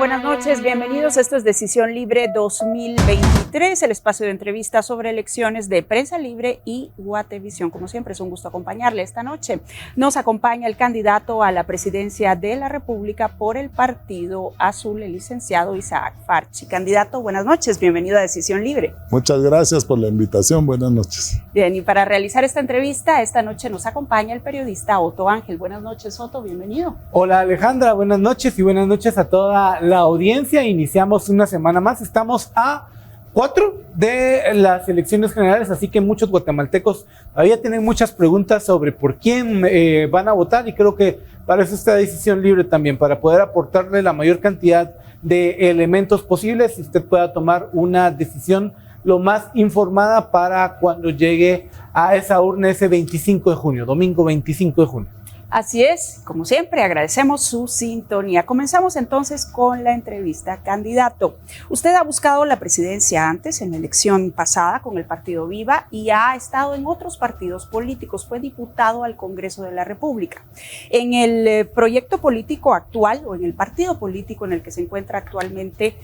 Buenas noches, bienvenidos. Esto es Decisión Libre 2023, el espacio de entrevistas sobre elecciones de Prensa Libre y Guatevisión. Como siempre, es un gusto acompañarle esta noche. Nos acompaña el candidato a la presidencia de la República por el Partido Azul, el licenciado Isaac Farchi. Candidato, buenas noches, bienvenido a Decisión Libre. Muchas gracias por la invitación, buenas noches. Bien, y para realizar esta entrevista, esta noche nos acompaña el periodista Otto Ángel. Buenas noches, Otto, bienvenido. Hola Alejandra, buenas noches y buenas noches a toda la audiencia. Iniciamos una semana más, estamos a 4 de las elecciones generales, así que muchos guatemaltecos todavía tienen muchas preguntas sobre por quién van a votar, y creo que para eso está Decisión Libre también, para poder aportarle la mayor cantidad de elementos posibles y usted pueda tomar una decisión lo más informada para cuando llegue a esa urna ese 25 de junio, domingo 25 de junio. Así es, como siempre, agradecemos su sintonía. Comenzamos entonces con la entrevista. Candidato, usted ha buscado la presidencia antes, en la elección pasada con el Partido Viva, y ha estado en otros partidos políticos. Fue diputado al Congreso de la República. En el proyecto político actual, o en el partido político en el que se encuentra actualmente,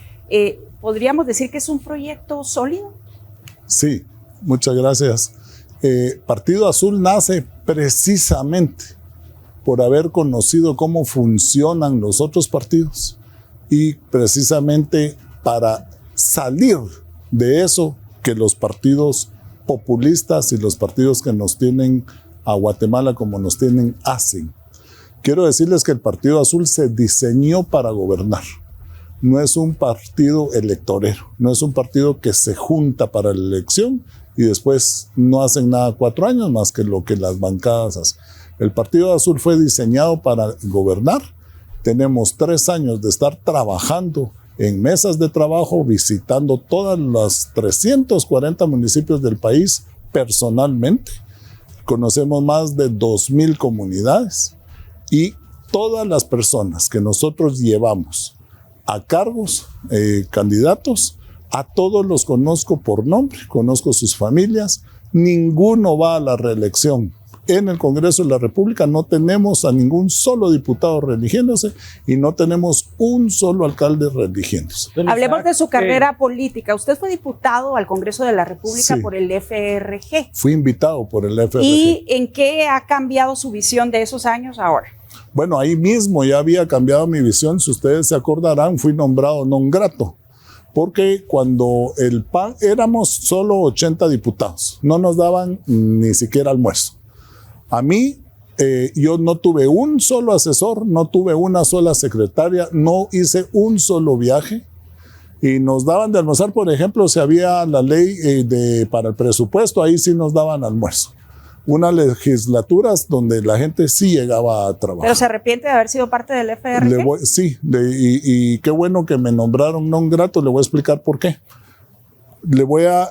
¿podríamos decir que es un proyecto sólido? Sí, muchas gracias. Partido Azul nace precisamente por haber conocido cómo funcionan los otros partidos y precisamente para salir de eso que los partidos populistas y los partidos que nos tienen a Guatemala como nos tienen hacen. Quiero decirles que el Partido Azul se diseñó para gobernar. No es un partido electorero, no es un partido que se junta para la elección y después no hacen nada 4 años más que lo que las bancadas hacen. El Partido Azul fue diseñado para gobernar. Tenemos 3 años de estar trabajando en mesas de trabajo, visitando todos los 340 municipios del país personalmente. Conocemos más de 2,000 comunidades y todas las personas que nosotros llevamos a cargos, candidatos, a todos los conozco por nombre, conozco sus familias. Ninguno va a la reelección. En el Congreso de la República no tenemos a ningún solo diputado religiéndose y no tenemos un solo alcalde religiéndose. Hablemos de su carrera política. Usted fue diputado al Congreso de la República, sí, por el FRG. Fui invitado por el FRG. ¿Y en qué ha cambiado su visión de esos años ahora? Bueno, ahí mismo ya había cambiado mi visión. Si ustedes se acordarán, fui nombrado non grato. Porque cuando el PAN éramos solo 80 diputados, no nos daban ni siquiera almuerzo. A mí, yo no tuve un solo asesor, no tuve una sola secretaria, no hice un solo viaje y nos daban de almorzar. Por ejemplo, si había la ley para el presupuesto, ahí sí nos daban almuerzo. Unas legislaturas donde la gente sí llegaba a trabajar. ¿Pero se arrepiente de haber sido parte del FRG? Sí, y qué bueno que me nombraron non grato, le voy a explicar por qué. Le voy a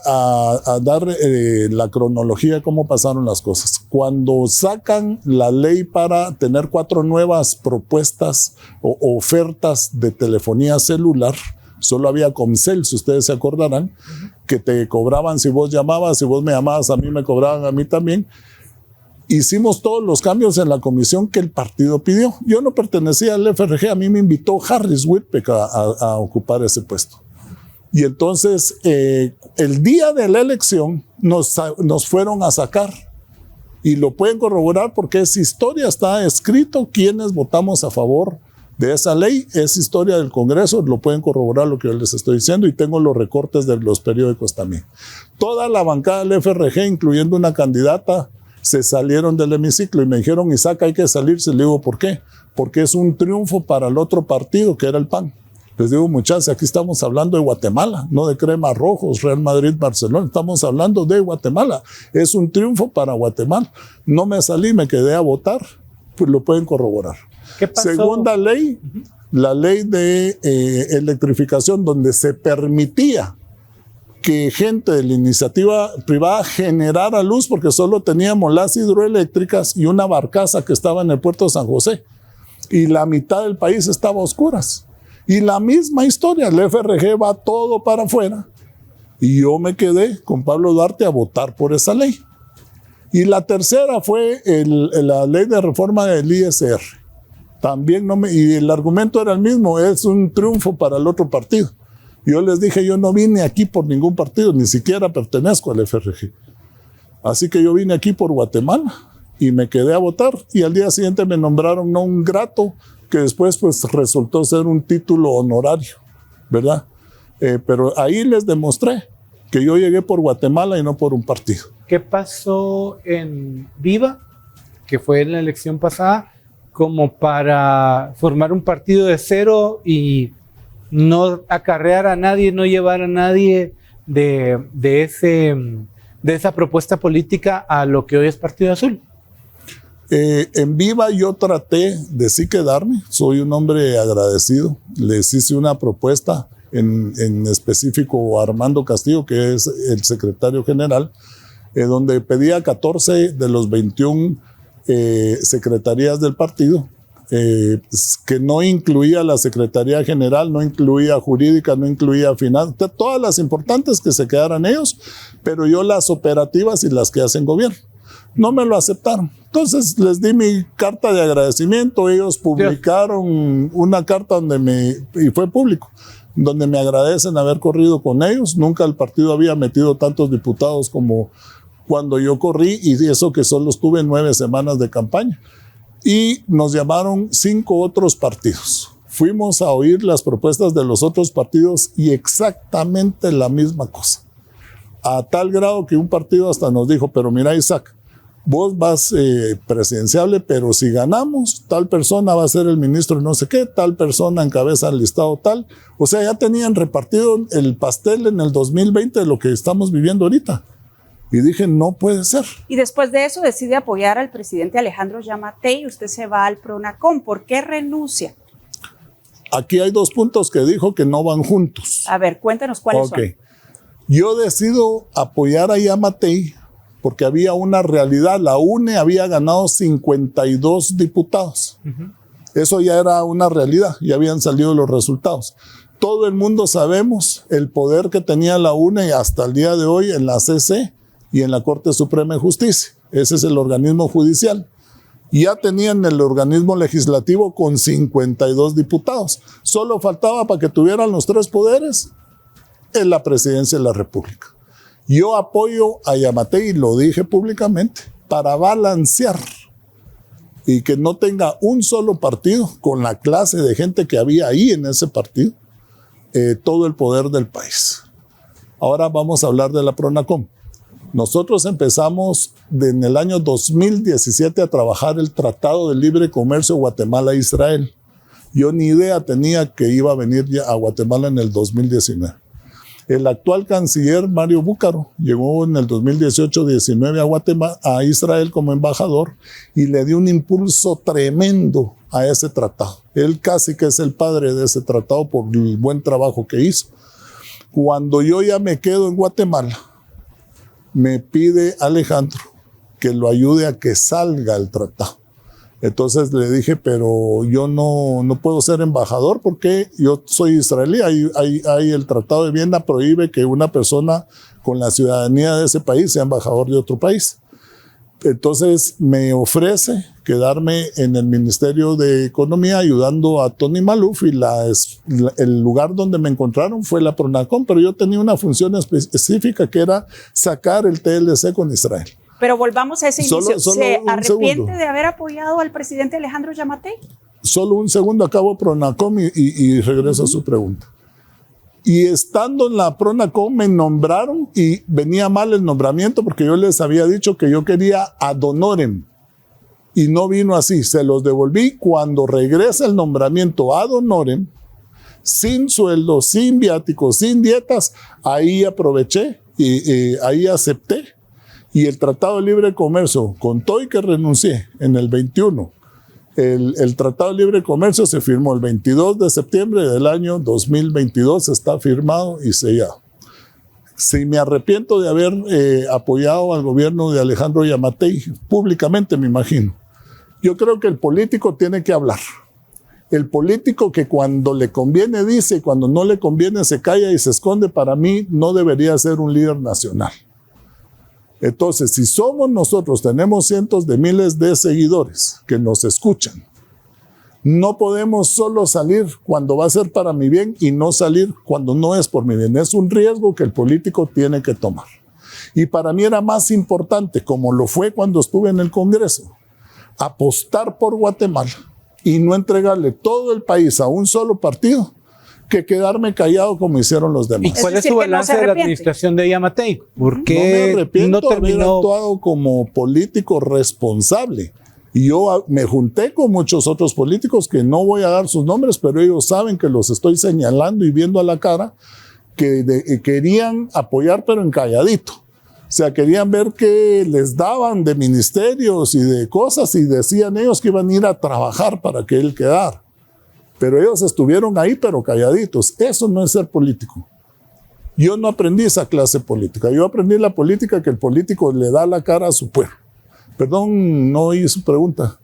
dar la cronología de cómo pasaron las cosas. Cuando sacan la ley para tener 4 nuevas propuestas o ofertas de telefonía celular, solo había Comcel, si ustedes se acordarán, que te cobraban si vos llamabas, si vos me llamabas a mí, me cobraban a mí también. Hicimos todos los cambios en la comisión que el partido pidió. Yo no pertenecía al FRG, a mí me invitó Harris Whitpeck a ocupar ese puesto. Y entonces, el día de la elección nos fueron a sacar. Y lo pueden corroborar porque es historia, está escrito quienes votamos a favor de esa ley. Es historia del Congreso, lo pueden corroborar lo que yo les estoy diciendo y tengo los recortes de los periódicos también. Toda la bancada del FRG, incluyendo una candidata, se salieron del hemiciclo y me dijeron, Isaac, hay que salirse. Le digo, ¿por qué? Porque es un triunfo para el otro partido, que era el PAN. Les digo, muchachos, aquí estamos hablando de Guatemala, no de cremas rojos, Real Madrid, Barcelona. Estamos hablando de Guatemala. Es un triunfo para Guatemala. No me salí, me quedé a votar, pues lo pueden corroborar. ¿Qué pasó? Segunda ley, la ley de electrificación, donde se permitía que gente de la iniciativa privada generara luz, porque solo teníamos las hidroeléctricas y una barcaza que estaba en el puerto de San José. Y la mitad del país estaba a oscuras. Y la misma historia, el FRG va todo para afuera y yo me quedé con Pablo Duarte a votar por esa ley. Y la tercera fue la ley de reforma del ISR. También y el argumento era el mismo, es un triunfo para el otro partido. Yo les dije, yo no vine aquí por ningún partido, ni siquiera pertenezco al FRG. Así que yo vine aquí por Guatemala y me quedé a votar, y al día siguiente me nombraron non grato, que después pues resultó ser un título honorario, ¿verdad? Pero ahí les demostré que yo llegué por Guatemala y no por un partido. ¿Qué pasó en Viva, que fue en la elección pasada, como para formar un partido de cero y no acarrear a nadie, no llevar a nadie de esa propuesta política a lo que hoy es Partido Azul? En Viva yo traté de sí quedarme, soy un hombre agradecido, les hice una propuesta, en específico a Armando Castillo, que es el secretario general, donde pedía 14 de los 21 secretarías del partido, que no incluía la Secretaría General, no incluía Jurídica, no incluía Finanzas, todas las importantes que se quedaran ellos, pero yo las operativas y las que hacen gobierno. No me lo aceptaron. Entonces les di mi carta de agradecimiento, ellos publicaron una carta y fue público, donde me agradecen haber corrido con ellos. Nunca el partido había metido tantos diputados como cuando yo corrí, y eso que solo estuve 9 semanas de campaña. Y nos llamaron 5 otros partidos. Fuimos a oír las propuestas de los otros partidos y exactamente la misma cosa. A tal grado que un partido hasta nos dijo, pero mira, Isaac, vos vas presidenciable, pero si ganamos, tal persona va a ser el ministro de no sé qué, tal persona encabeza el listado tal. O sea, ya tenían repartido el pastel en el 2020 de lo que estamos viviendo ahorita. Y dije, no puede ser. Y después de eso decide apoyar al presidente Alejandro Yamatei y usted se va al PRONACOM. ¿Por qué renuncia? Aquí hay 2 puntos que dijo que no van juntos. A ver, cuéntanos cuáles son. Yo decido apoyar a Yamatei porque había una realidad. La UNE había ganado 52 diputados. Eso ya era una realidad, ya habían salido los resultados. Todo el mundo sabemos el poder que tenía la UNE hasta el día de hoy en la CC y en la Corte Suprema de Justicia. Ese es el organismo judicial. Ya tenían el organismo legislativo con 52 diputados. Solo faltaba para que tuvieran los 3 poderes en la presidencia de la República. Yo apoyo a Yamatei, lo dije públicamente, para balancear y que no tenga un solo partido con la clase de gente que había ahí en ese partido, todo el poder del país. Ahora vamos a hablar de la PRONACOM. Nosotros empezamos en el año 2017 a trabajar el Tratado de Libre Comercio Guatemala-Israel. Yo ni idea tenía que iba a venir ya a Guatemala en el 2019. El actual canciller Mario Búcaro llegó en el 2018-19 a Guatemala, a Israel como embajador, y le dio un impulso tremendo a ese tratado. Él casi que es el padre de ese tratado por el buen trabajo que hizo. Cuando yo ya me quedo en Guatemala, me pide Alejandro que lo ayude a que salga el tratado. Entonces le dije, pero yo no puedo ser embajador porque yo soy israelí. Ahí el Tratado de Viena prohíbe que una persona con la ciudadanía de ese país sea embajador de otro país. Entonces me ofrece quedarme en el Ministerio de Economía ayudando a Tony Maluf, y el lugar donde me encontraron fue la PRONACOM, pero yo tenía una función específica que era sacar el TLC con Israel. Pero volvamos a ese inicio. ¿Se arrepiente segundo de haber apoyado al presidente Alejandro Yamatei? Solo un segundo, acabo PRONACOM y regreso a su pregunta. Y estando en la PRONACOM me nombraron y venía mal el nombramiento porque yo les había dicho que yo quería ad honorem y no vino así. Se los devolví. Cuando regresa el nombramiento ad honorem, sin sueldo, sin viáticos, sin dietas, ahí aproveché y ahí acepté. Y el Tratado de Libre Comercio, con todo y que renuncié en el 21, el Tratado de Libre Comercio se firmó el 22 de septiembre del año 2022, está firmado y sellado. Si me arrepiento de haber apoyado al gobierno de Alejandro Yamatei, públicamente me imagino. Yo creo que el político tiene que hablar. El político que cuando le conviene dice y cuando no le conviene se calla y se esconde, para mí no debería ser un líder nacional. Entonces, si somos nosotros, tenemos cientos de miles de seguidores que nos escuchan, No podemos solo salir cuando va a ser para mi bien y no salir cuando no es por mi bien. Es un riesgo que el político tiene que tomar. Y para mí era más importante, como lo fue cuando estuve en el Congreso, apostar por Guatemala y no entregarle todo el país a un solo partido, que quedarme callado como hicieron los demás. ¿Y cuál es su balance de la administración de Yamatei? ¿Por qué no me arrepiento no terminó? de haber actuado como político responsable. Y yo me junté con muchos otros políticos que no voy a dar sus nombres, pero ellos saben que los estoy señalando y viendo a la cara, que querían apoyar pero en calladito. O sea, querían ver que les daban de ministerios y de cosas y decían ellos que iban a ir a trabajar para que él quedara. Pero ellos estuvieron ahí pero calladitos. Eso no es ser político. Yo no aprendí esa clase política. Yo aprendí la política que el político le da la cara a su pueblo. Perdón, no oí su pregunta.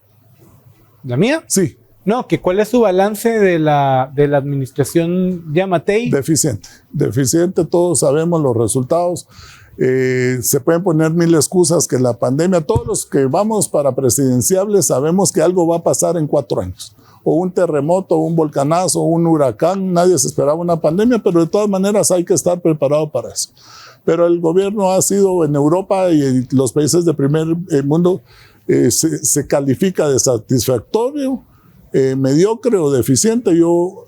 ¿La mía? Sí. No, que ¿cuál es su balance de la administración Yamatei? Deficiente, todos sabemos los resultados. Se pueden poner mil excusas, que la pandemia, todos los que vamos para presidenciables sabemos que algo va a pasar en 4 años. O un terremoto, un volcanazo, un huracán, nadie se esperaba una pandemia, pero de todas maneras hay que estar preparado para eso. Pero el gobierno ha sido en Europa y en los países de primer mundo, se califica de satisfactorio, mediocre o deficiente. Yo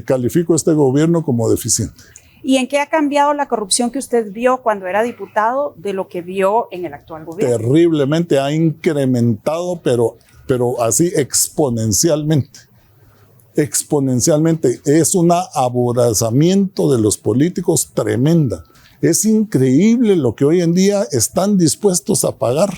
califico este gobierno como deficiente. ¿Y en qué ha cambiado la corrupción que usted vio cuando era diputado de lo que vio en el actual gobierno? Terriblemente, ha incrementado, pero así exponencialmente. Exponencialmente. Es un aborazamiento de los políticos tremenda. Es increíble lo que hoy en día están dispuestos a pagar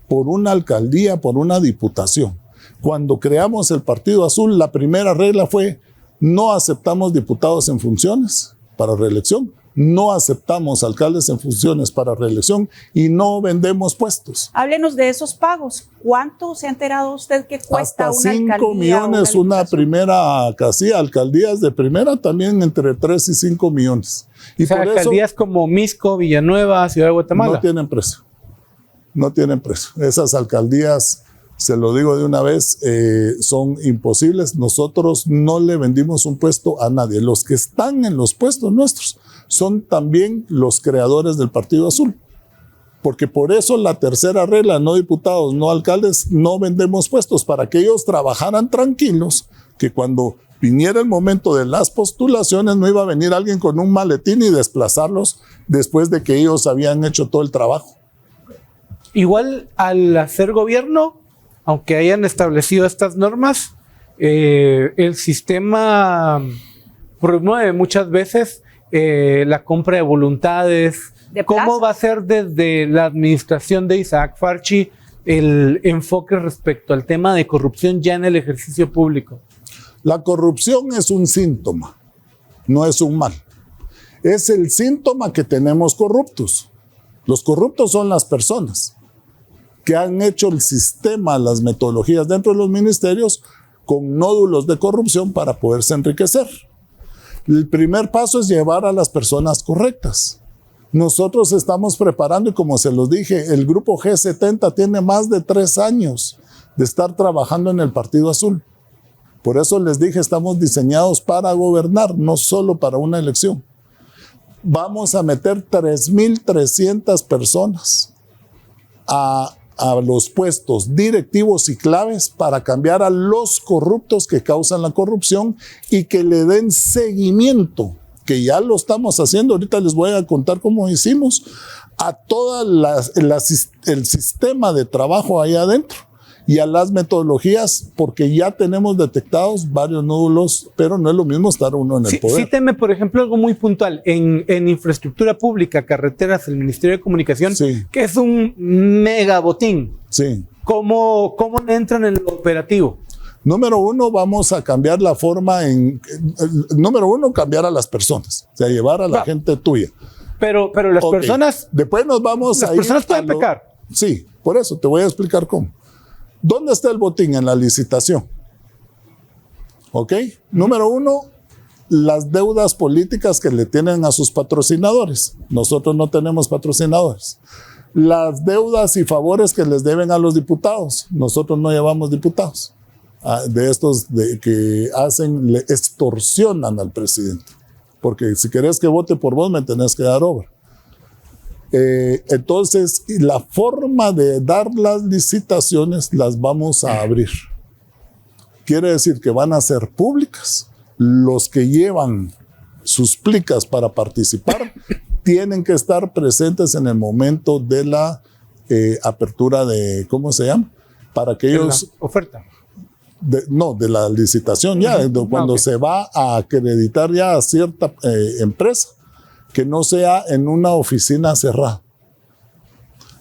por una alcaldía, por una diputación. Cuando creamos el Partido Azul, la primera regla fue: no aceptamos diputados en funciones para reelección, no aceptamos alcaldes en funciones para reelección y no vendemos puestos. Háblenos de esos pagos. ¿Cuánto se ha enterado usted que cuesta hasta una alcaldía? 5 millones una primera casilla, alcaldías de primera también entre 3 y 5 millones. Y o sea, por alcaldías eso, como Misco, Villanueva, Ciudad de Guatemala. no tienen precio. No tienen precio. Esas alcaldías, se lo digo de una vez, son imposibles. Nosotros no le vendimos un puesto a nadie. Los que están en los puestos nuestros son también los creadores del Partido Azul. Porque por eso la tercera regla: no diputados, no alcaldes, no vendemos puestos, para que ellos trabajaran tranquilos, que cuando viniera el momento de las postulaciones no iba a venir alguien con un maletín y desplazarlos después de que ellos habían hecho todo el trabajo. Igual, al hacer gobierno, aunque hayan establecido estas normas, el sistema promueve muchas veces la compra de voluntades. ¿Cómo va a ser desde la administración de Isaac Farchi el enfoque respecto al tema de corrupción ya en el ejercicio público? La corrupción es un síntoma, no es un mal. Es el síntoma que tenemos corruptos. Los corruptos son las personas que han hecho el sistema, las metodologías dentro de los ministerios con nódulos de corrupción para poderse enriquecer. El primer paso es llevar a las personas correctas. Nosotros estamos preparando, y como se los dije, el grupo G70 tiene más de 3 años de estar trabajando en el Partido Azul. Por eso les dije, estamos diseñados para gobernar, no solo para una elección. Vamos a meter 3,300 personas a los puestos directivos y claves para cambiar a los corruptos que causan la corrupción y que le den seguimiento, que ya lo estamos haciendo. Ahorita les voy a contar cómo hicimos a todo el sistema de trabajo ahí adentro y a las metodologías, porque ya tenemos detectados varios nódulos, pero no es lo mismo estar uno en el poder. Cíteme, por ejemplo, algo muy puntual. En infraestructura pública, carreteras, el Ministerio de Comunicación, sí, que es un mega botín. Sí. ¿Cómo entran en el operativo? Número 1, vamos a cambiar la forma cambiar a las personas, o sea, llevar a la gente tuya. Pero las personas... Después nos vamos a ir... Las personas pueden pecar. Sí, por eso te voy a explicar cómo. ¿Dónde está el botín? En la licitación. ¿Ok? Número 1, las deudas políticas que le tienen a sus patrocinadores. Nosotros no tenemos patrocinadores. Las deudas y favores que les deben a los diputados. Nosotros no llevamos diputados. de estos que le extorsionan al presidente. Porque si querés que vote por vos, me tenés que dar obra. Entonces, la forma de dar las licitaciones las vamos a abrir. Quiere decir que van a ser públicas. Los que llevan sus plicas para participar tienen que estar presentes en el momento de la apertura de, ¿cómo se llama? Para que ellos... La oferta. De la licitación ya, cuando se va a acreditar ya a cierta empresa, que no sea en una oficina cerrada.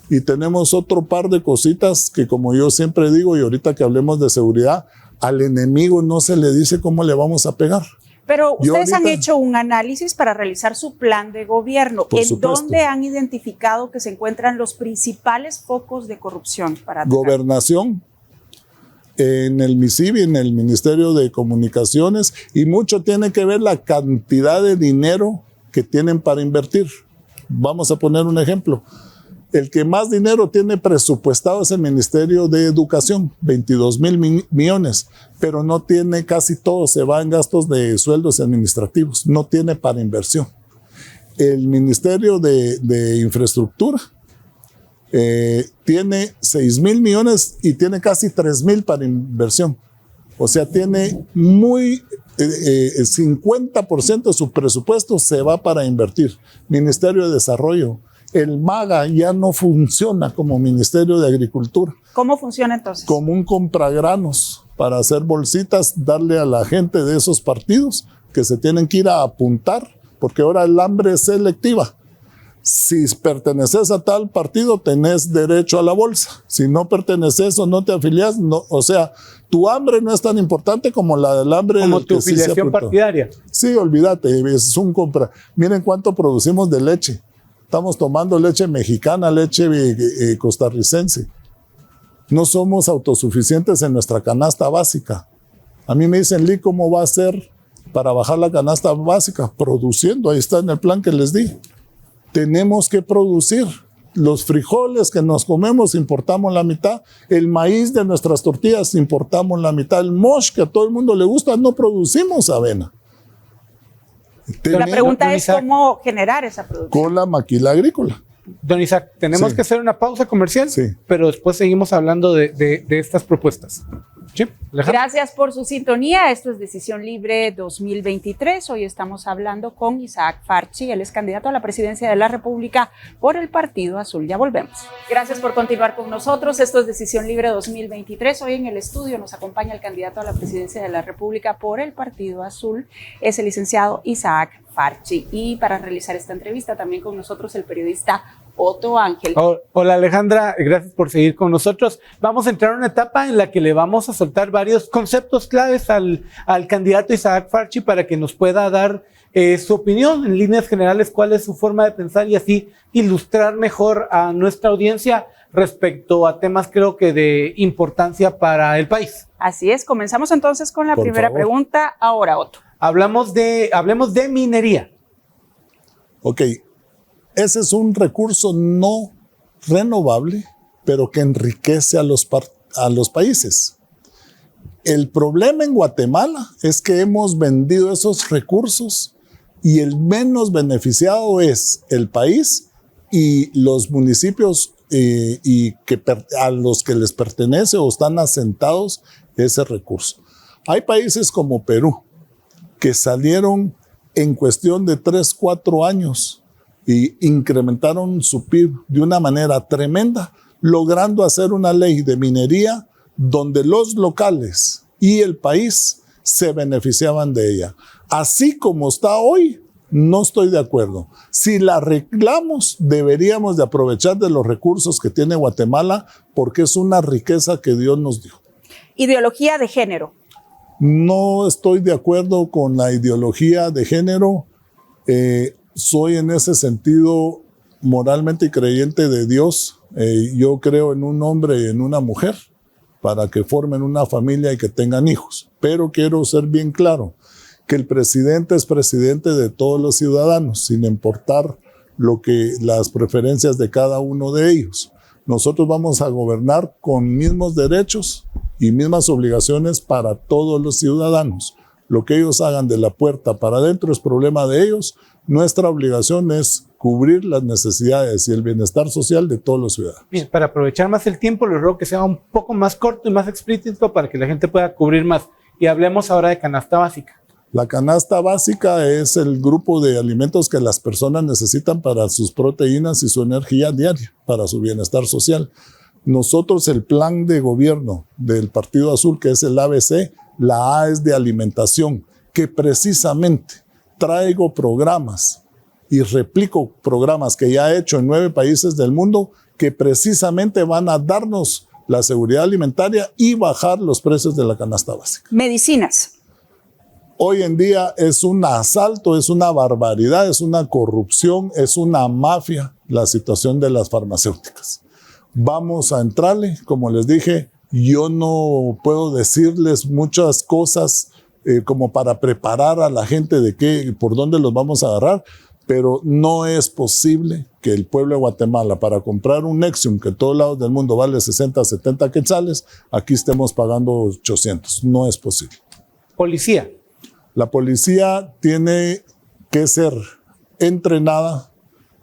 Y tenemos otro par de cositas que, como yo siempre digo, y ahorita que hablemos de seguridad, al enemigo no se le dice cómo le vamos a pegar. Pero ustedes han hecho un análisis para realizar su plan de gobierno. ¿En dónde han identificado que se encuentran los principales focos de corrupción para atacar? Gobernación, en el MISIB, en el Ministerio de Comunicaciones, y mucho tiene que ver la cantidad de dinero que tienen para invertir. Vamos a poner un ejemplo. El que más dinero tiene presupuestado es el Ministerio de Educación, 22,000 millones, pero no tiene, casi todo se va en gastos de sueldos administrativos, no tiene para inversión. El Ministerio de Infraestructura tiene 6,000 millones y tiene casi 3,000 para inversión. O sea, tiene 50% de su presupuesto se va para invertir. Ministerio de Desarrollo. El MAGA ya no funciona como Ministerio de Agricultura. ¿Cómo funciona entonces? Como un compragranos para hacer bolsitas, darle a la gente de esos partidos que se tienen que ir a apuntar, porque ahora el hambre es selectiva. Si perteneces a tal partido, tenés derecho a la bolsa. Si no perteneces o no te afilias, no, o sea, tu hambre no es tan importante como la del hambre. Como tu afiliación partidaria. Sí, olvídate, es un compra. Miren cuánto producimos de leche. Estamos tomando leche mexicana, leche costarricense. No somos autosuficientes en nuestra canasta básica. A mí me dicen, Lee, ¿cómo va a ser para bajar la canasta básica? Produciendo, ahí está en el plan que les di. Tenemos que producir. Los frijoles que nos comemos importamos la mitad. El maíz de nuestras tortillas importamos la mitad. El mosh que a todo el mundo le gusta, no producimos avena. La pregunta es cómo generar esa producción. Con la maquila agrícola. Don Isaac, tenemos que hacer una pausa comercial, pero después seguimos hablando de estas propuestas. Sí, gracias por su sintonía. Esto es Decisión Libre 2023. Hoy estamos hablando con Isaac Farchi. Él es candidato a la presidencia de la República por el Partido Azul. Ya volvemos. Gracias por continuar con nosotros. Esto es Decisión Libre 2023. Hoy en el estudio nos acompaña el candidato a la presidencia de la República por el Partido Azul. Es el licenciado Isaac Farchi. Y para realizar esta entrevista también con nosotros el periodista Otto Ángel. Hola Alejandra, gracias por seguir con nosotros. Vamos a entrar a una etapa en la que le vamos a soltar varios conceptos claves al candidato Isaac Farchi para que nos pueda dar su opinión en líneas generales, cuál es su forma de pensar y así ilustrar mejor a nuestra audiencia respecto a temas creo que de importancia para el país. Así es, comenzamos entonces con la primera pregunta. Ahora, Otto. Hablemos de minería. Ok. Ese es un recurso no renovable, pero que enriquece a los países. El problema en Guatemala es que hemos vendido esos recursos y el menos beneficiado es el país y los municipios a los que les pertenece o están asentados ese recurso. Hay países como Perú que salieron en cuestión de 3, 4 años y incrementaron su PIB de una manera tremenda, logrando hacer una ley de minería donde los locales y el país se beneficiaban de ella. Así como está hoy, no estoy de acuerdo. Si la arreglamos, deberíamos de aprovechar de los recursos que tiene Guatemala porque es una riqueza que Dios nos dio. Ideología de género. No estoy de acuerdo con la ideología de género. Soy en ese sentido moralmente creyente de Dios. Yo creo en un hombre y en una mujer para que formen una familia y que tengan hijos. Pero quiero ser bien claro que el presidente es presidente de todos los ciudadanos, sin importar las preferencias de cada uno de ellos. Nosotros vamos a gobernar con mismos derechos y mismas obligaciones para todos los ciudadanos. Lo que ellos hagan de la puerta para adentro es problema de ellos. Nuestra obligación es cubrir las necesidades y el bienestar social de todos los ciudadanos. Bien, para aprovechar más el tiempo, les ruego que sea un poco más corto y más explícito para que la gente pueda cubrir más. Y hablemos ahora de canasta básica. La canasta básica es el grupo de alimentos que las personas necesitan para sus proteínas y su energía diaria, para su bienestar social. Nosotros, el plan de gobierno del Partido Azul, que es el ABC, la A es de alimentación, que precisamente traigo programas y replico programas que ya he hecho en 9 países del mundo que precisamente van a darnos la seguridad alimentaria y bajar los precios de la canasta básica. Medicinas. Hoy en día es un asalto, es una barbaridad, es una corrupción, es una mafia la situación de las farmacéuticas. Vamos a entrarle, como les dije, yo no puedo decirles muchas cosas como para preparar a la gente de por dónde los vamos a agarrar, pero no es posible que el pueblo de Guatemala, para comprar un Nexium que en todos lados del mundo vale 60, 70 quetzales, aquí estemos pagando 800. No es posible. Policía. La policía tiene que ser entrenada,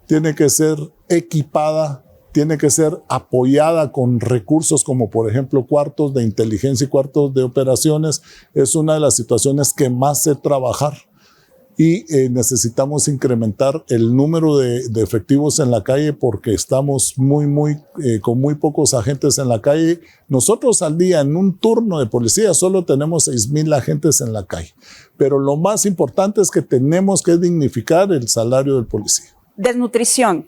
tiene que ser equipada, tiene que ser apoyada con recursos como por ejemplo cuartos de inteligencia y cuartos de operaciones. Es una de las situaciones que más sé trabajar y necesitamos incrementar el número de efectivos en la calle porque estamos con muy pocos agentes en la calle. Nosotros al día en un turno de policía solo tenemos 6,000 agentes en la calle, pero lo más importante es que tenemos que dignificar el salario del policía. Desnutrición.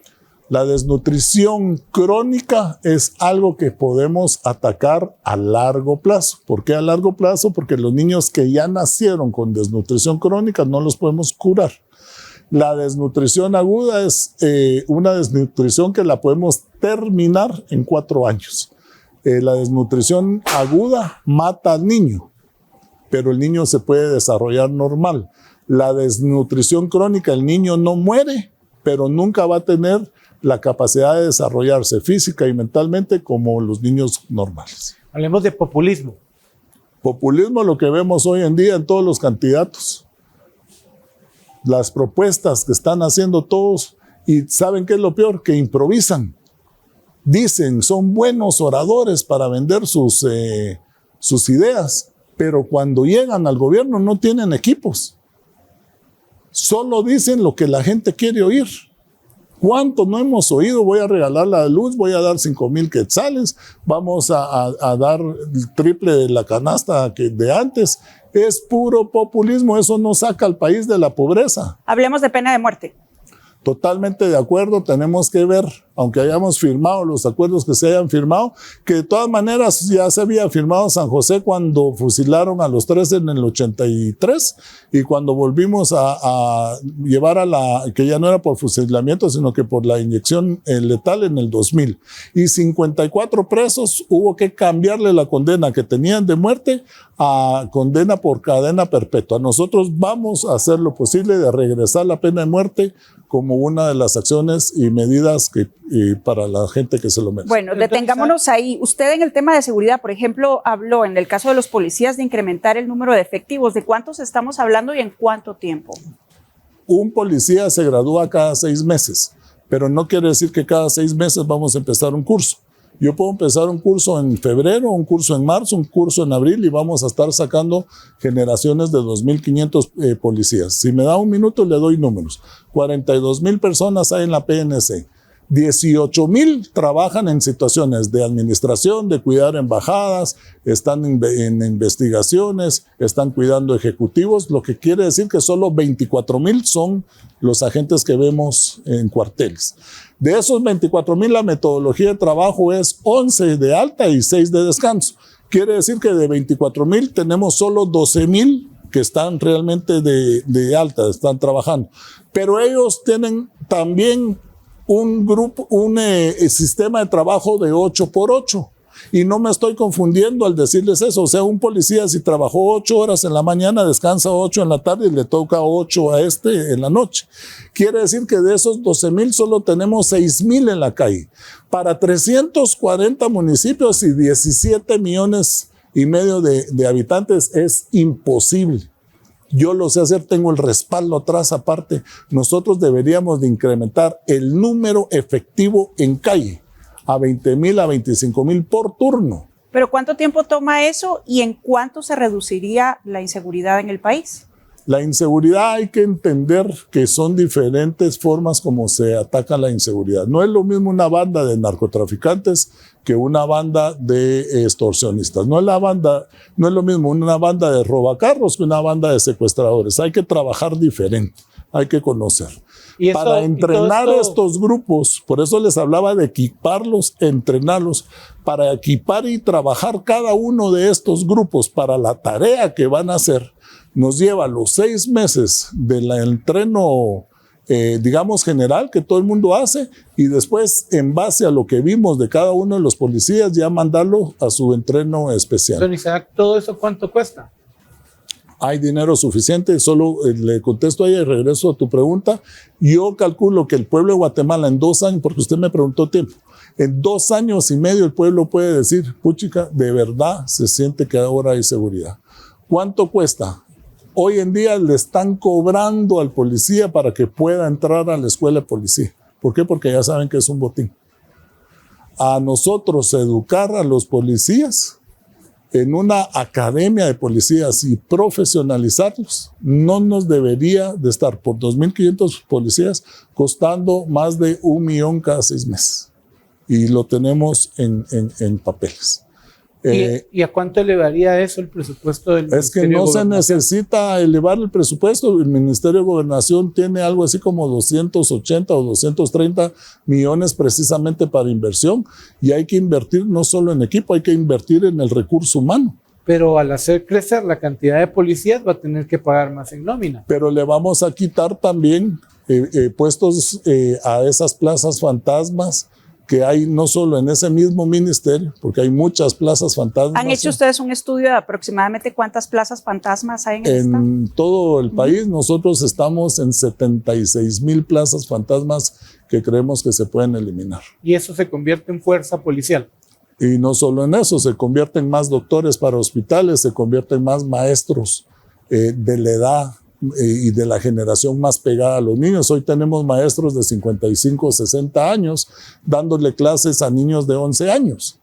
La desnutrición crónica es algo que podemos atacar a largo plazo. ¿Por qué a largo plazo? Porque los niños que ya nacieron con desnutrición crónica no los podemos curar. La desnutrición aguda es una desnutrición que la podemos terminar en 4 años. La desnutrición aguda mata al niño, pero el niño se puede desarrollar normal. La desnutrición crónica, el niño no muere, pero nunca va a tener la capacidad de desarrollarse física y mentalmente como los niños normales. Hablemos de populismo. Populismo, lo que vemos hoy en día en todos los candidatos. Las propuestas que están haciendo todos, y ¿saben qué es lo peor? Que improvisan. Dicen, son buenos oradores para vender sus ideas, pero cuando llegan al gobierno no tienen equipos. Solo dicen lo que la gente quiere oír. ¿Cuánto no hemos oído? Voy a regalar la luz, voy a dar 5,000 quetzales, vamos a dar el triple de la canasta de antes. Es puro populismo, eso no saca al país de la pobreza. Hablemos de pena de muerte. Totalmente de acuerdo, tenemos que ver, aunque hayamos firmado los acuerdos que se hayan firmado, que de todas maneras ya se había firmado San José cuando fusilaron a los 3 en el 83 y cuando volvimos a llevar que ya no era por fusilamiento, sino que por la inyección letal en el 2000. Y 54 presos hubo que cambiarle la condena que tenían de muerte a condena por cadena perpetua. Nosotros vamos a hacer lo posible de regresar la pena de muerte como una de las acciones y medidas para la gente que se lo merece. Bueno, detengámonos ahí. Usted en el tema de seguridad, por ejemplo, habló en el caso de los policías de incrementar el número de efectivos. ¿De cuántos estamos hablando y en cuánto tiempo? Un policía se gradúa cada 6 meses, pero no quiere decir que cada 6 meses vamos a empezar un curso. Yo puedo empezar un curso en febrero, un curso en marzo, un curso en abril y vamos a estar sacando generaciones de 2,500 policías. Si me da un minuto, le doy números. 42,000 personas hay en la PNC. 18,000 trabajan en situaciones de administración, de cuidar embajadas, están en investigaciones, están cuidando ejecutivos, lo que quiere decir que solo 24,000 son los agentes que vemos en cuarteles. De esos 24,000, la metodología de trabajo es 11 de alta y 6 de descanso. Quiere decir que de 24,000 tenemos solo 12,000 que están realmente de alta, están trabajando. Pero ellos tienen también un sistema de trabajo de 8x8. Y no me estoy confundiendo al decirles eso. O sea, un policía si trabajó 8 horas en la mañana, descansa 8 en la tarde y le toca 8 a en la noche. Quiere decir que de esos 12,000 solo tenemos 6,000 en la calle. Para 340 municipios y 17 millones de habitantes es imposible. Yo lo sé hacer, tengo el respaldo atrás aparte. Nosotros deberíamos de incrementar el número efectivo en calle a 20,000 a 25,000 por turno. ¿Pero cuánto tiempo toma eso y en cuánto se reduciría la inseguridad en el país? La inseguridad hay que entender que son diferentes formas como se ataca la inseguridad. No es lo mismo una banda de narcotraficantes que una banda de extorsionistas. No es lo mismo una banda de robacarros que una banda de secuestradores. Hay que trabajar diferente, hay que conocer. Para entrenar estos grupos, por eso les hablaba de equiparlos, entrenarlos, para equipar y trabajar cada uno de estos grupos para la tarea que van a hacer. Nos lleva los 6 meses del entreno, digamos, general que todo el mundo hace, y después, en base a lo que vimos de cada uno de los policías, ya mandarlo a su entreno especial. Don Isaac, ¿todo eso cuánto cuesta? Hay dinero suficiente, solo le contesto ahí y regreso a tu pregunta. Yo calculo que el pueblo de Guatemala en 2 años, porque usted me preguntó tiempo, en 2 años y medio el pueblo puede decir, puchica, de verdad se siente que ahora hay seguridad. ¿Cuánto cuesta? Hoy en día le están cobrando al policía para que pueda entrar a la escuela de policía. ¿Por qué? Porque ya saben que es un botín. A nosotros educar a los policías en una academia de policías y profesionalizarlos, no nos debería de estar por 2,500 policías costando más de 1,000,000 cada 6 meses. Y lo tenemos en papeles. ¿Y a cuánto elevaría eso el presupuesto del Ministerio de Gobernación? Es que no se necesita elevar el presupuesto. El Ministerio de Gobernación tiene algo así como 280 o 230 millones precisamente para inversión, y hay que invertir no solo en equipo, hay que invertir en el recurso humano. Pero al hacer crecer la cantidad de policías va a tener que pagar más en nómina. Pero le vamos a quitar también puestos a esas plazas fantasmas que hay no solo en ese mismo ministerio, porque hay muchas plazas fantasmas. ¿Han hecho ustedes un estudio de aproximadamente cuántas plazas fantasmas hay en todo el país? Nosotros estamos en 76,000 plazas fantasmas que creemos que se pueden eliminar. ¿Y eso se convierte en fuerza policial? Y no solo en eso, se convierten más doctores para hospitales, se convierten más maestros de la edad y de la generación más pegada a los niños. Hoy tenemos maestros de 55 o 60 años dándole clases a niños de 11 años.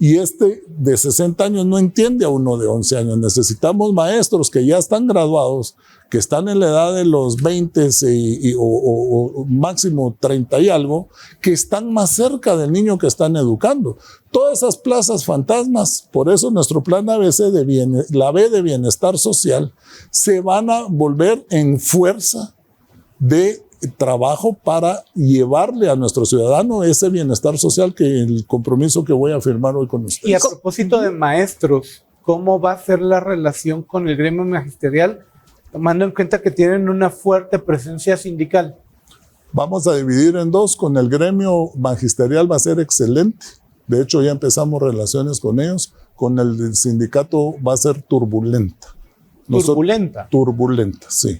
Y de 60 años no entiende a uno de 11 años. Necesitamos maestros que ya están graduados, que están en la edad de los 20 o máximo 30 y algo, que están más cerca del niño que están educando. Todas esas plazas fantasmas, por eso nuestro plan ABC la B de bienestar social, se van a volver en fuerza de trabajo para llevarle a nuestro ciudadano ese bienestar social, que el compromiso que voy a firmar hoy con ustedes. Y a propósito de maestros, ¿cómo va a ser la relación con el gremio magisterial, tomando en cuenta que tienen una fuerte presencia sindical? Vamos a dividir en 2. Con el gremio magisterial va a ser excelente. De hecho, ya empezamos relaciones con ellos. Con el sindicato va a ser turbulenta. Turbulenta, sí.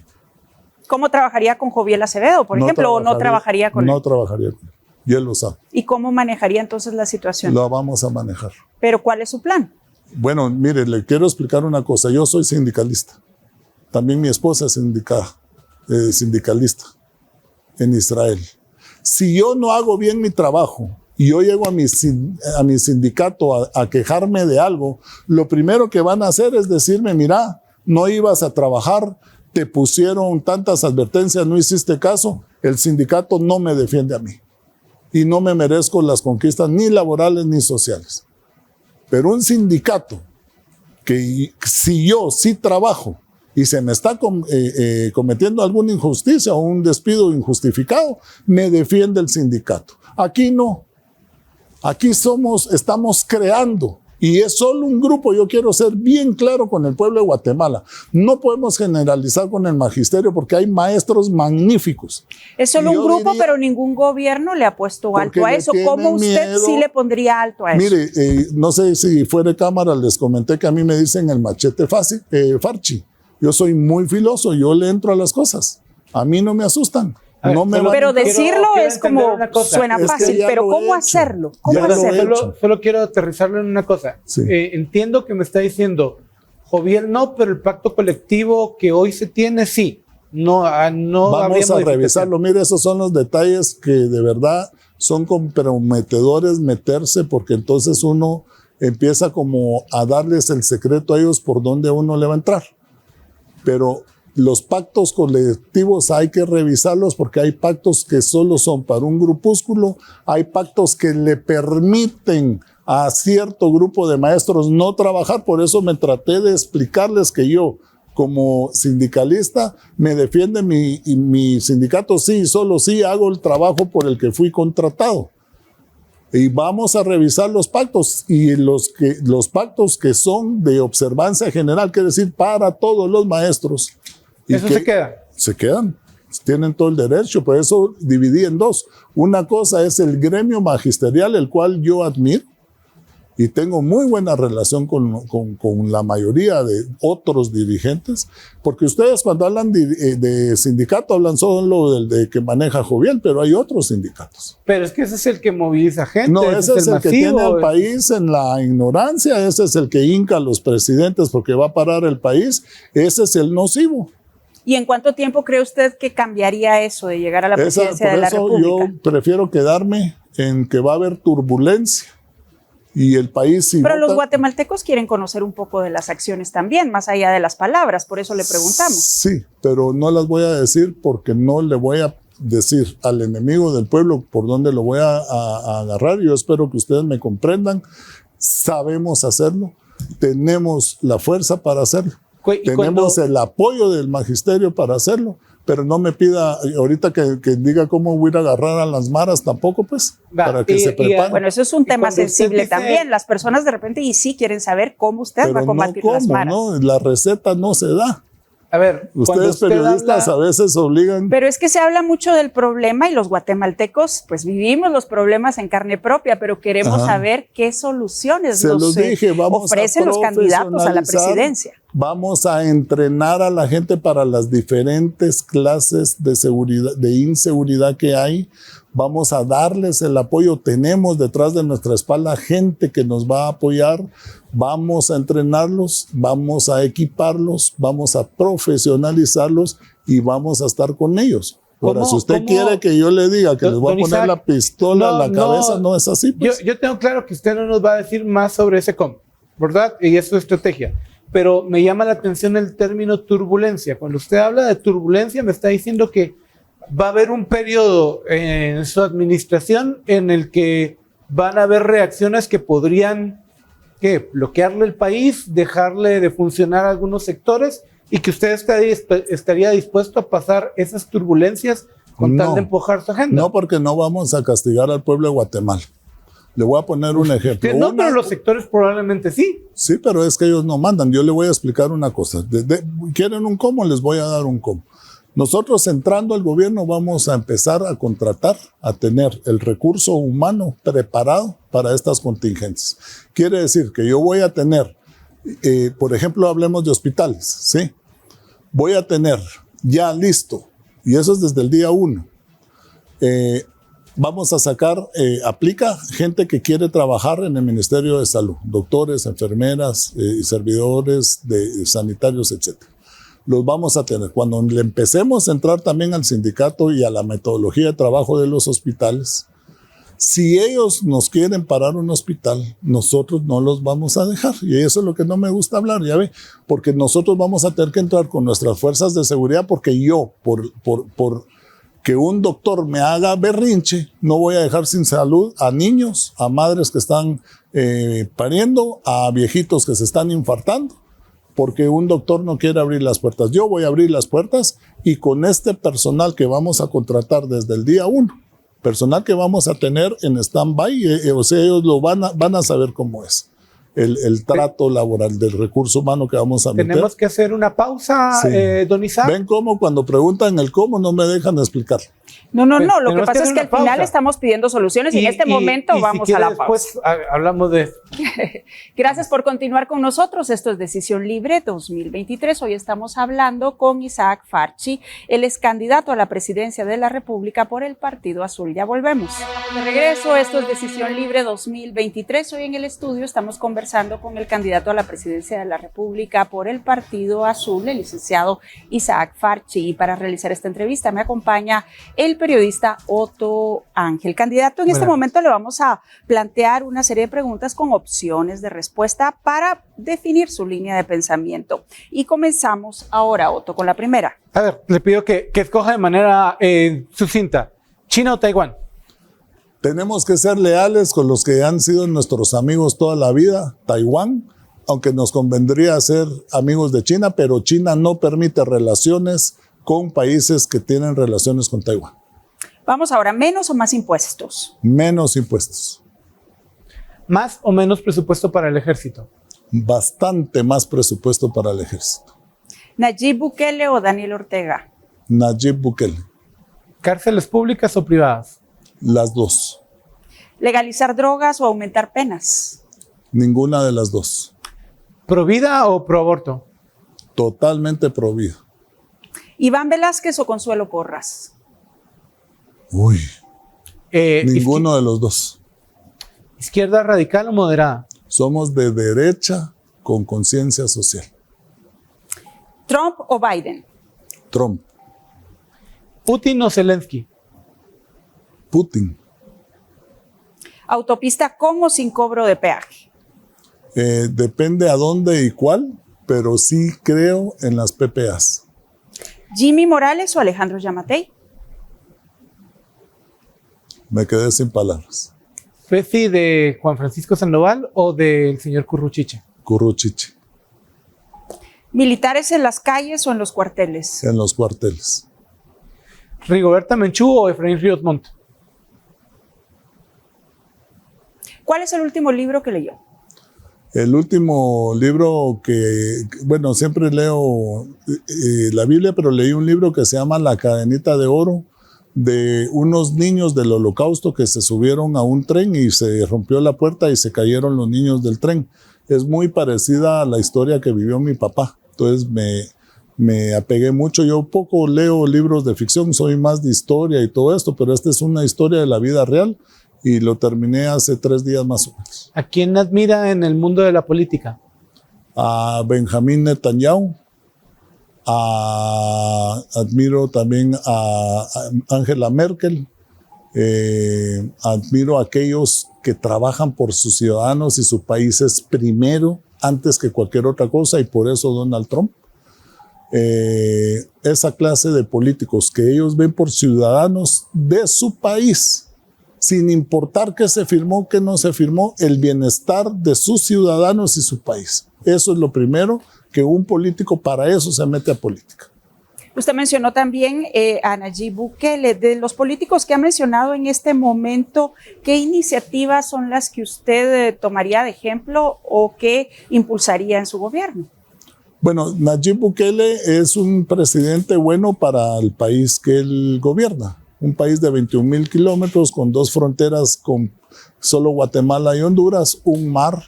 ¿Cómo trabajaría con Joviel Acevedo, por ejemplo, o no trabajaría con él? No trabajaría con él, y él lo sabe. ¿Y cómo manejaría entonces la situación? Lo vamos a manejar. ¿Pero cuál es su plan? Bueno, mire, le quiero explicar una cosa. Yo soy sindicalista. También mi esposa es sindicalista en Israel. Si yo no hago bien mi trabajo y yo llego a mi sindicato a quejarme de algo, lo primero que van a hacer es decirme, mira, no ibas a trabajar, te pusieron tantas advertencias, no hiciste caso, el sindicato no me defiende a mí y no me merezco las conquistas ni laborales ni sociales. Pero un sindicato que si yo sí trabajo y se me está cometiendo alguna injusticia o un despido injustificado, me defiende el sindicato. Aquí no. Aquí estamos creando. Y es solo un grupo. Yo quiero ser bien claro con el pueblo de Guatemala. No podemos generalizar con el magisterio porque hay maestros magníficos. Es solo un grupo, pero ningún gobierno le ha puesto alto a eso. ¿Cómo usted sí le pondría alto a eso? Mire, no sé si fuera de cámara, les comenté que a mí me dicen el machete farchi. Yo soy muy filoso, yo le entro a las cosas. A mí no me asustan. No me van- Pero decirlo quiero es como entender una cosa. suena Es que fácil, ya pero lo he ¿cómo hecho. hacerlo? Ya ¿Cómo lo he hacerlo? hecho. Solo quiero aterrizarlo en una cosa. Sí. Entiendo que me está diciendo, gobierno, pero el pacto colectivo que hoy se tiene, sí. No habría Vamos a modificación. revisarlo. Mire, esos son los detalles que de verdad son comprometedores meterse, porque entonces uno empieza como a darles el secreto a ellos por dónde uno le va a entrar. Pero los pactos colectivos hay que revisarlos, porque hay pactos que solo son para un grupúsculo, hay pactos que le permiten a cierto grupo de maestros no trabajar. Por eso me traté de explicarles que yo, como sindicalista, me defiende mi sindicato, sí, solo sí hago el trabajo por el que fui contratado. Y vamos a revisar los pactos, y los pactos que son de observancia general, quiere decir para todos los maestros. Y Eso que se queda. se quedan, tienen todo el derecho. Por eso dividí en dos. Una cosa es el gremio magisterial, el cual yo admiro, y tengo muy buena relación con la mayoría de otros dirigentes, porque ustedes cuando hablan de sindicato hablan solo del de que maneja Jovial, pero hay otros sindicatos. Pero es que ese es el que moviliza gente. No, ese es el que masivo, tiene al país en la ignorancia, ese es el que hinca a los presidentes porque va a parar el país, ese es el nocivo. ¿Y en cuánto tiempo cree usted que cambiaría eso de llegar a la presidencia de la República? Yo prefiero quedarme en que va a haber turbulencia. Y el país Pero los guatemaltecos quieren conocer un poco de las acciones también, más allá de las palabras, por eso le preguntamos. Sí, pero no las voy a decir, porque no le voy a decir al enemigo del pueblo por dónde lo voy a agarrar. Yo espero que ustedes me comprendan. Sabemos hacerlo, tenemos la fuerza para hacerlo, tenemos el apoyo del magisterio para hacerlo. Pero no me pida ahorita que diga cómo voy a ir a agarrar a las maras tampoco, pues, para que se preparen. Bueno, eso es un tema sensible también. Las personas de repente y sí quieren saber cómo usted va a combatir las maras. No, la receta no se da. A ver, ustedes periodistas a veces obligan. Pero es que se habla mucho del problema y los guatemaltecos, pues vivimos los problemas en carne propia, pero queremos saber qué soluciones ofrecen los candidatos a la presidencia. Vamos a entrenar a la gente para las diferentes clases de seguridad, de inseguridad que hay. Vamos a darles el apoyo. Tenemos detrás de nuestra espalda gente que nos va a apoyar. Vamos a entrenarlos, vamos a equiparlos, vamos a profesionalizarlos y vamos a estar con ellos. Ahora, si usted quiere que yo le diga que les voy a poner Isaac, la pistola en la cabeza, no es así. Pues. Yo tengo claro que usted no nos va a decir más sobre ese cómo, ¿verdad? Y es su estrategia. Pero me llama la atención el término turbulencia. Cuando usted habla de turbulencia, me está diciendo que va a haber un periodo en su administración en el que van a haber reacciones que podrían bloquearle el país, dejarle de funcionar algunos sectores, y que usted estaría dispuesto a pasar esas turbulencias con tal de empujar su agenda. No, porque no vamos a castigar al pueblo de Guatemala. Le voy a poner un ejemplo. No, pero los sectores probablemente sí. Sí, pero es que ellos no mandan. Yo le voy a explicar una cosa. ¿Quieren un cómo? Les voy a dar un cómo. Nosotros, entrando al gobierno, vamos a empezar a contratar, a tener el recurso humano preparado para estas contingencias. Quiere decir que yo voy a tener, por ejemplo, hablemos de hospitales, ¿sí? Voy a tener ya listo, y eso es desde el día 1, vamos a sacar, aplica gente que quiere trabajar en el Ministerio de Salud, doctores, enfermeras, servidores sanitarios, etc. Los vamos a tener. Cuando le empecemos a entrar también al sindicato y a la metodología de trabajo de los hospitales, si ellos nos quieren parar un hospital, nosotros no los vamos a dejar. Y eso es lo que no me gusta hablar, ya ve, porque nosotros vamos a tener que entrar con nuestras fuerzas de seguridad, porque yo, por que un doctor me haga berrinche, no voy a dejar sin salud a niños, a madres que están pariendo, a viejitos que se están infartando, porque un doctor no quiere abrir las puertas. Yo voy a abrir las puertas, y con este personal que vamos a contratar desde el día 1, personal que vamos a tener en stand-by, o sea, ellos lo van a saber cómo es el trato laboral del recurso humano que vamos a meter. Tenemos que hacer una pausa, don Isaac. ¿Ven cómo cuando preguntan el cómo no me dejan explicar? No, lo que Tenemos pasa es hacer que al una final pausa. estamos pidiendo soluciones y en este momento si vamos a quiere la después pausa. hablamos de... Gracias por continuar con nosotros. Esto es Decisión Libre 2023. Hoy estamos hablando con Isaac Farchi. Él es candidato a la presidencia de la República por el Partido Azul. Ya volvemos. De regreso, esto es Decisión Libre 2023. Hoy en el estudio estamos conversando con el candidato a la presidencia de la República por el Partido Azul, el licenciado Isaac Farchi. Y para realizar esta entrevista me acompaña el periodista Otto Ángel. Candidato, en este momento le vamos a plantear una serie de preguntas con opciones de respuesta para definir su línea de pensamiento. Y comenzamos ahora, Otto, con la primera. A ver, le pido que escoja de manera sucinta. ¿China o Taiwán? Tenemos que ser leales con los que han sido nuestros amigos toda la vida, Taiwán, aunque nos convendría ser amigos de China, pero China no permite relaciones con países que tienen relaciones con Taiwán. Vamos ahora, ¿menos o más impuestos? Menos impuestos. ¿Más o menos presupuesto para el ejército? Bastante más presupuesto para el ejército. ¿Nayib Bukele o Daniel Ortega? Nayib Bukele. ¿Cárceles públicas o privadas? Las dos. ¿Legalizar drogas o aumentar penas? Ninguna de las dos. ¿Pro vida o pro aborto? Totalmente pro vida. ¿Iván Velázquez o Consuelo Porras? Uy, ninguno de los dos. ¿Izquierda radical o moderada? Somos de derecha con conciencia social. ¿Trump o Biden? Trump. ¿Putin o Zelensky? Putin. ¿Autopista con o sin cobro de peaje? Depende a dónde y cuál, pero sí creo en las PPAs. ¿Jimmy Morales o Alejandro Yamatei? Me quedé sin palabras. ¿Fesi de Juan Francisco Sandoval o del señor Curruchiche? Curruchiche. ¿Militares en las calles o en los cuarteles? En los cuarteles. ¿Rigoberta Menchú o Efraín Ríos Montt? ¿Cuál es el último libro que leyó? El último libro bueno, siempre leo la Biblia, pero leí un libro que se llama La Cadenita de Oro, de unos niños del Holocausto que se subieron a un tren y se rompió la puerta y se cayeron los niños del tren. Es muy parecida a la historia que vivió mi papá. Entonces me apegué mucho. Yo poco leo libros de ficción, soy más de historia y todo esto, pero esta es una historia de la vida real y lo terminé hace 3 días más o menos. ¿A quién admira en el mundo de la política? A Benjamín Netanyahu. Admiro también a Angela Merkel. Admiro a aquellos que trabajan por sus ciudadanos y sus países primero, antes que cualquier otra cosa, y por eso Donald Trump. Esa clase de políticos que ellos ven por ciudadanos de su país, sin importar qué se firmó, qué no se firmó, el bienestar de sus ciudadanos y su país. Eso es lo primero, que un político para eso se mete a política. Usted mencionó también a Nayib Bukele. De los políticos que ha mencionado en este momento, ¿qué iniciativas son las que usted tomaría de ejemplo o que impulsaría en su gobierno? Bueno, Nayib Bukele es un presidente bueno para el país que él gobierna. Un país de 21,000 kilómetros con 2 fronteras con solo Guatemala y Honduras, un mar.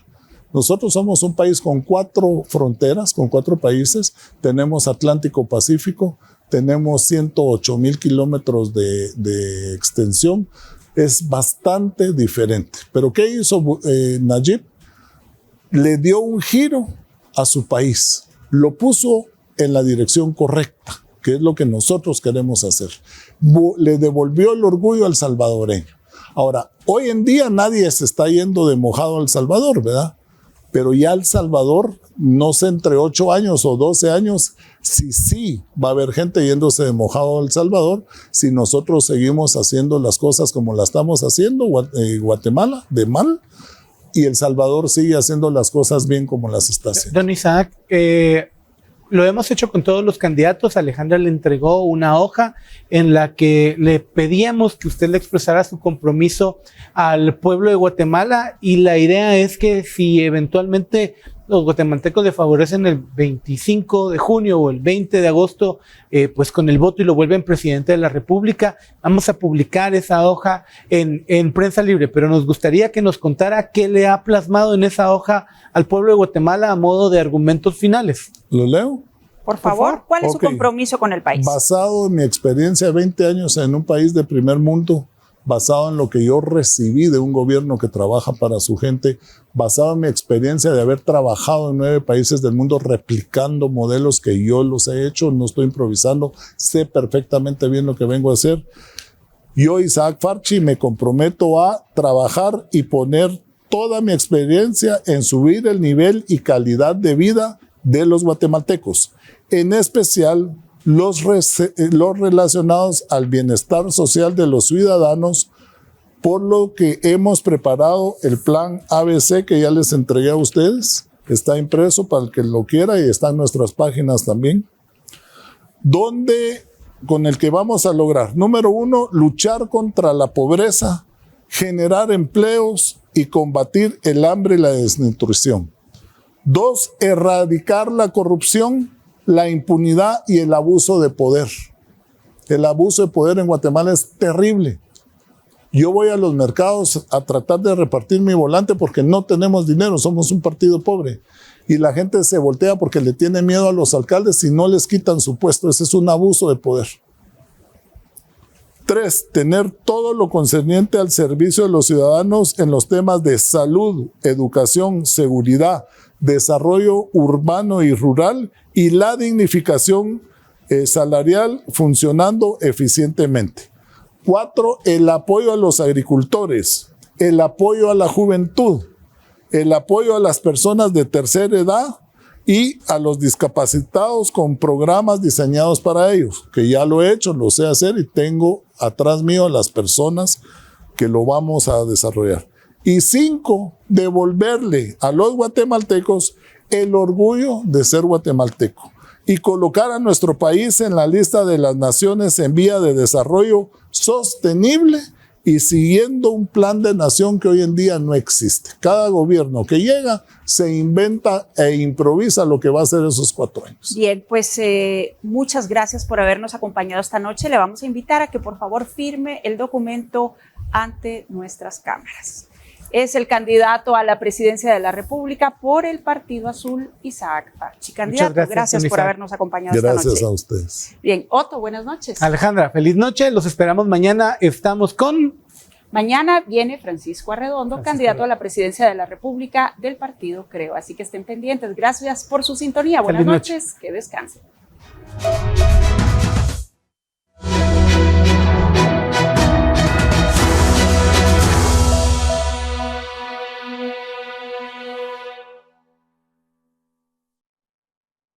Nosotros somos un país con 4 fronteras, con 4 países. Tenemos Atlántico-Pacífico, tenemos 108,000 kilómetros de extensión. Es bastante diferente. Pero ¿qué hizo Nayib? Le dio un giro a su país. Lo puso en la dirección correcta, que es lo que nosotros queremos hacer. Le devolvió el orgullo al salvadoreño. Ahora, hoy en día nadie se está yendo de mojado a El Salvador, ¿verdad? Pero ya El Salvador, no sé, entre 8 años o 12 años, sí va a haber gente yéndose de mojado a El Salvador si nosotros seguimos haciendo las cosas como las estamos haciendo, Guatemala, de mal, y El Salvador sigue haciendo las cosas bien como las está haciendo. Don Isaac, lo hemos hecho con todos los candidatos. Alejandra le entregó una hoja en la que le pedíamos que usted le expresara su compromiso al pueblo de Guatemala, y la idea es que si eventualmente los guatemaltecos le favorecen el 25 de junio o el 20 de agosto, pues con el voto y lo vuelven presidente de la República. Vamos a publicar esa hoja en Prensa Libre, pero nos gustaría que nos contara qué le ha plasmado en esa hoja al pueblo de Guatemala a modo de argumentos finales. ¿Lo leo? Por favor, ¿cuál es su compromiso con el país? Basado en mi experiencia de 20 años en un país de primer mundo, basado en lo que yo recibí de un gobierno que trabaja para su gente, basado en mi experiencia de haber trabajado en 9 países del mundo replicando modelos que yo los he hecho, no estoy improvisando, sé perfectamente bien lo que vengo a hacer. Yo, Isaac Farchi, me comprometo a trabajar y poner toda mi experiencia en subir el nivel y calidad de vida de los guatemaltecos, en especial los relacionados al bienestar social de los ciudadanos, por lo que hemos preparado el plan ABC que ya les entregué a ustedes. Está impreso para el que lo quiera y está en nuestras páginas también, con el que vamos a lograr, número 1, luchar contra la pobreza, generar empleos y combatir el hambre y la desnutrición. 2, erradicar la corrupción, la impunidad y el abuso de poder. El abuso de poder en Guatemala es terrible. Yo voy a los mercados a tratar de repartir mi volante porque no tenemos dinero, somos un partido pobre. Y la gente se voltea porque le tiene miedo a los alcaldes y no les quitan su puesto. Ese es un abuso de poder. 3, tener todo lo concerniente al servicio de los ciudadanos en los temas de salud, educación, seguridad, desarrollo urbano y rural y la dignificación salarial funcionando eficientemente. 4, el apoyo a los agricultores, el apoyo a la juventud, el apoyo a las personas de tercera edad y a los discapacitados con programas diseñados para ellos, que ya lo he hecho, lo sé hacer y tengo atrás mío a las personas que lo vamos a desarrollar. Y 5, devolverle a los guatemaltecos el orgullo de ser guatemalteco y colocar a nuestro país en la lista de las naciones en vía de desarrollo sostenible y siguiendo un plan de nación que hoy en día no existe. Cada gobierno que llega se inventa e improvisa lo que va a hacer esos 4 años. Bien, pues muchas gracias por habernos acompañado esta noche. Le vamos a invitar a que por favor firme el documento ante nuestras cámaras. Es el candidato a la presidencia de la República por el Partido Azul, Isaac Farchi. Candidato, gracias por habernos acompañado esta noche. Gracias a ustedes. Bien, Otto, buenas noches. Alejandra, feliz noche, los esperamos mañana. Estamos con... Mañana viene Francisco Arredondo, candidato a la presidencia de la República del Partido Creo. Así que estén pendientes. Gracias por su sintonía. Buenas noches, que descansen.